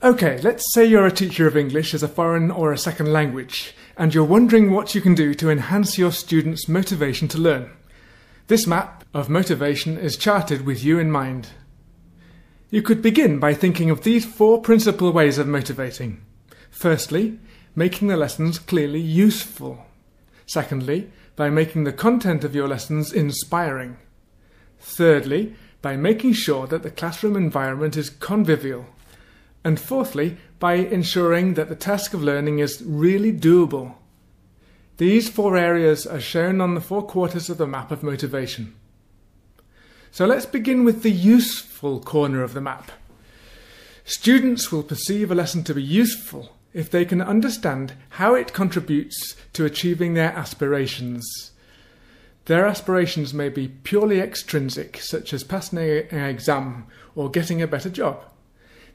Okay, let's say you're a teacher of English as a foreign or a second language, and you're wondering what you can do to enhance your students' motivation to learn. This map of motivation is charted with you in mind. You could begin by thinking of these 4 principal ways of motivating. Firstly, making the lessons clearly useful. Secondly, by making the content of your lessons inspiring. Thirdly, by making sure that the classroom environment is convivial. And fourthly, by ensuring that the task of learning is really doable. These 4 areas are shown on the 4 quarters of the map of motivation. So let's begin with the useful corner of the map. Students will perceive a lesson to be useful if they can understand how it contributes to achieving their aspirations. Their aspirations may be purely extrinsic, such as passing an exam or getting a better job.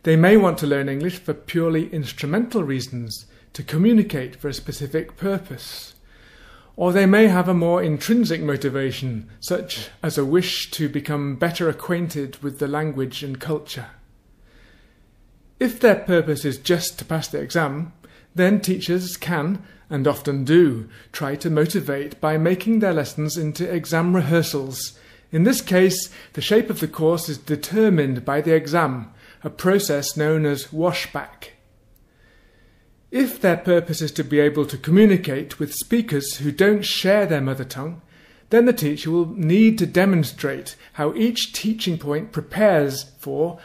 They may want to learn English for purely instrumental reasons, to communicate for a specific purpose. Or they may have a more intrinsic motivation, such as a wish to become better acquainted with the language and culture. If their purpose is just to pass the exam, then teachers can, and often do, try to motivate by making their lessons into exam rehearsals. In this case, the shape of the course is determined by the exam, a process known as washback. If their purpose is to be able to communicate with speakers who don't share their mother tongue, then the teacher will need to demonstrate how each teaching point prepares for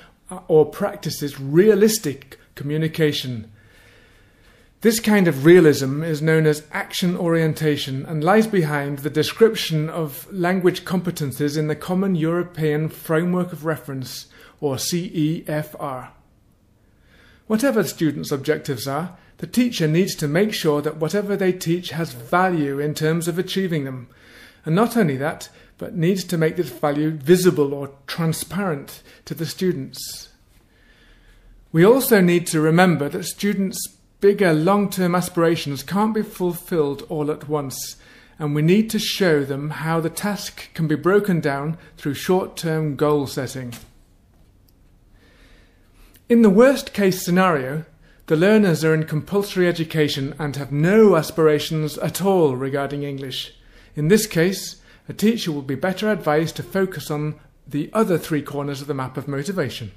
or practices realistic communication. This kind of realism is known as action orientation and lies behind the description of language competences in the Common European Framework of Reference, or CEFR. Whatever the students' objectives are, the teacher needs to make sure that whatever they teach has value in terms of achieving them, and not only that, but needs to make this value visible or transparent to the students. We also need to remember that students' bigger long-term aspirations can't be fulfilled all at once, and we need to show them how the task can be broken down through short-term goal setting. In the worst-case scenario, the learners are in compulsory education and have no aspirations at all regarding English. In this case, a teacher will be better advised to focus on the other 3 corners of the map of motivation.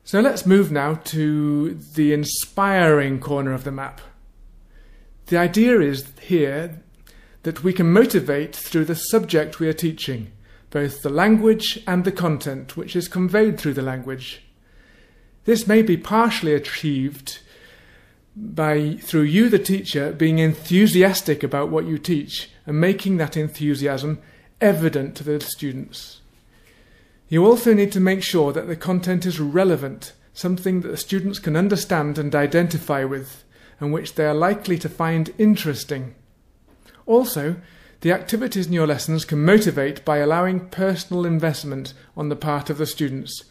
So let's move now to the inspiring corner of the map. The idea is here that we can motivate through the subject we are teaching, both the language and the content which is conveyed through the language. This may be partially achieved through you, the teacher, being enthusiastic about what you teach and making that enthusiasm evident to the students. You also need to make sure that the content is relevant, something that the students can understand and identify with, and which they are likely to find interesting. Also, the activities in your lessons can motivate by allowing personal investment on the part of the students,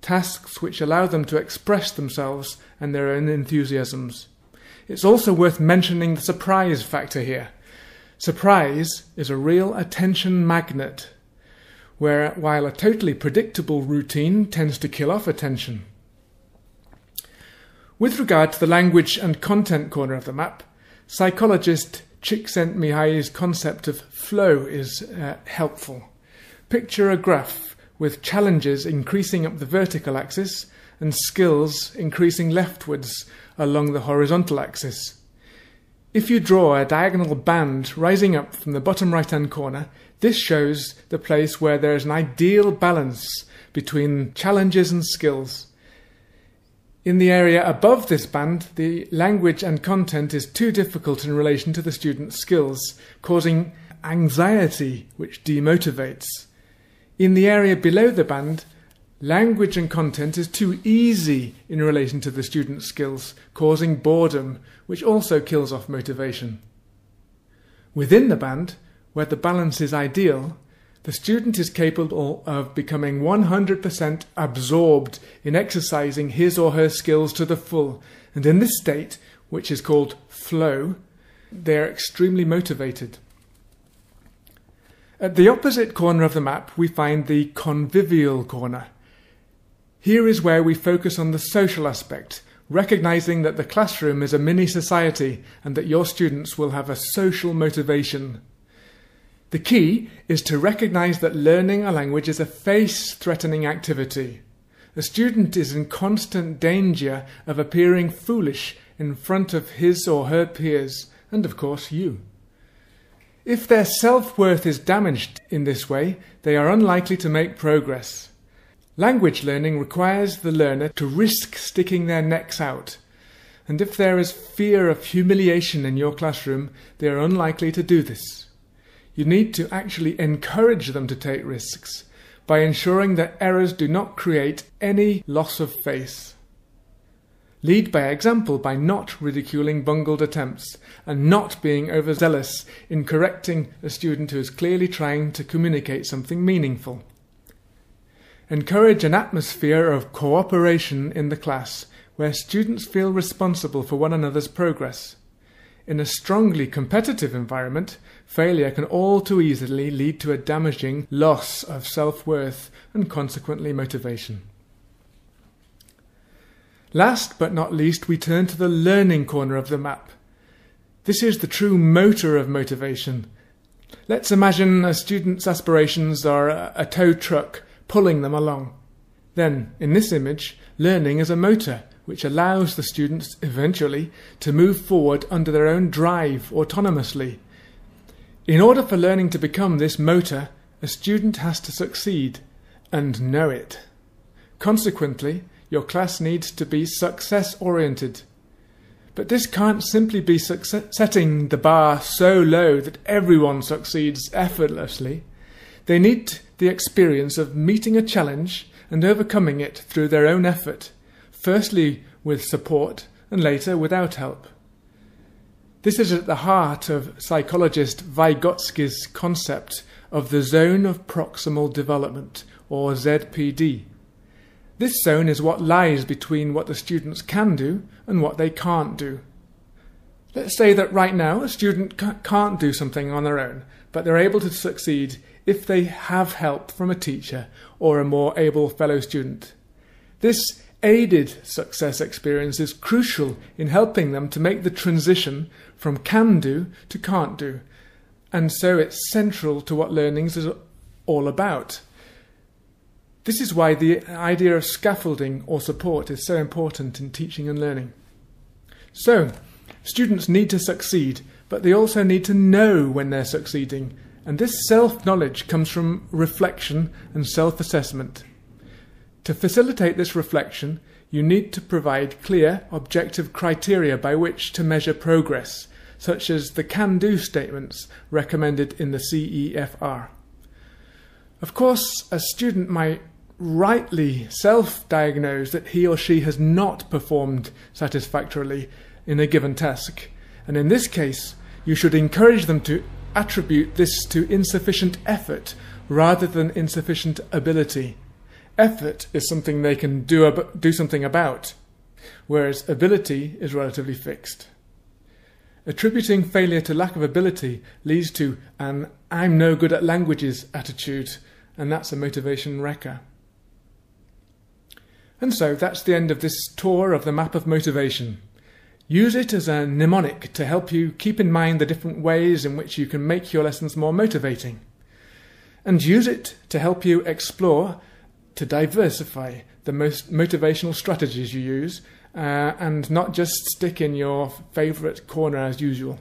tasks which allow them to express themselves and their own enthusiasms. It's also worth mentioning the surprise factor here. Surprise is a real attention magnet, while a totally predictable routine tends to kill off attention. With regard to the language and content corner of the map, psychologist Csikszentmihalyi's concept of flow is helpful. Picture a graph with challenges increasing up the vertical axis and skills increasing leftwards along the horizontal axis. If you draw a diagonal band rising up from the bottom right-hand corner, this shows the place where there is an ideal balance between challenges and skills. In the area above this band, the language and content is too difficult in relation to the student's skills, causing anxiety which demotivates. In the area below the band, language and content is too easy in relation to the student's skills, causing boredom, which also kills off motivation. Within the band, where the balance is ideal, the student is capable of becoming 100% absorbed in exercising his or her skills to the full, and in this state, which is called flow, they are extremely motivated. At the opposite corner of the map, we find the convivial corner. Here is where we focus on the social aspect, recognizing that the classroom is a mini society and that your students will have a social motivation. The key is to recognize that learning a language is a face-threatening activity. A student is in constant danger of appearing foolish in front of his or her peers, and of course you. If their self-worth is damaged in this way, they are unlikely to make progress. Language learning requires the learner to risk sticking their necks out, and if there is fear of humiliation in your classroom, they are unlikely to do this. You need to actually encourage them to take risks by ensuring that errors do not create any loss of face. Lead by example by not ridiculing bungled attempts and not being overzealous in correcting a student who is clearly trying to communicate something meaningful. Encourage an atmosphere of cooperation in the class where students feel responsible for one another's progress. In a strongly competitive environment, failure can all too easily lead to a damaging loss of self-worth and consequently motivation. Last but not least, we turn to the learning corner of the map. This is the true motor of motivation. Let's imagine a student's aspirations are a tow truck pulling them along. Then, in this image, learning is a motor which allows the students eventually to move forward under their own drive autonomously. In order for learning to become this motor, a student has to succeed and know it. Consequently, your class needs to be success-oriented. But this can't simply be setting the bar so low that everyone succeeds effortlessly. They need the experience of meeting a challenge and overcoming it through their own effort, firstly with support and later without help. This is at the heart of psychologist Vygotsky's concept of the zone of proximal development, or ZPD. This zone is what lies between what the students can do and what they can't do. Let's say that right now a student can't do something on their own, but they're able to succeed if they have help from a teacher or a more able fellow student. This aided success experience is crucial in helping them to make the transition from can do to can't do, and so it's central to what learning is all about. This is why the idea of scaffolding or support is so important in teaching and learning. So, students need to succeed, but they also need to know when they're succeeding, and this self-knowledge comes from reflection and self-assessment. To facilitate this reflection, you need to provide clear, objective criteria by which to measure progress, such as the can-do statements recommended in the CEFR. Of course, a student might rightly self-diagnose that he or she has not performed satisfactorily in a given task, and in this case, you should encourage them to attribute this to insufficient effort rather than insufficient ability. Effort is something they can do something about, whereas ability is relatively fixed. Attributing failure to lack of ability leads to an "I'm no good at languages" attitude, and that's a motivation wrecker. And so that's the end of this tour of the map of motivation. Use it as a mnemonic to help you keep in mind the different ways in which you can make your lessons more motivating. And use it to help you explore, to diversify the most motivational strategies you use, and not just stick in your favourite corner as usual.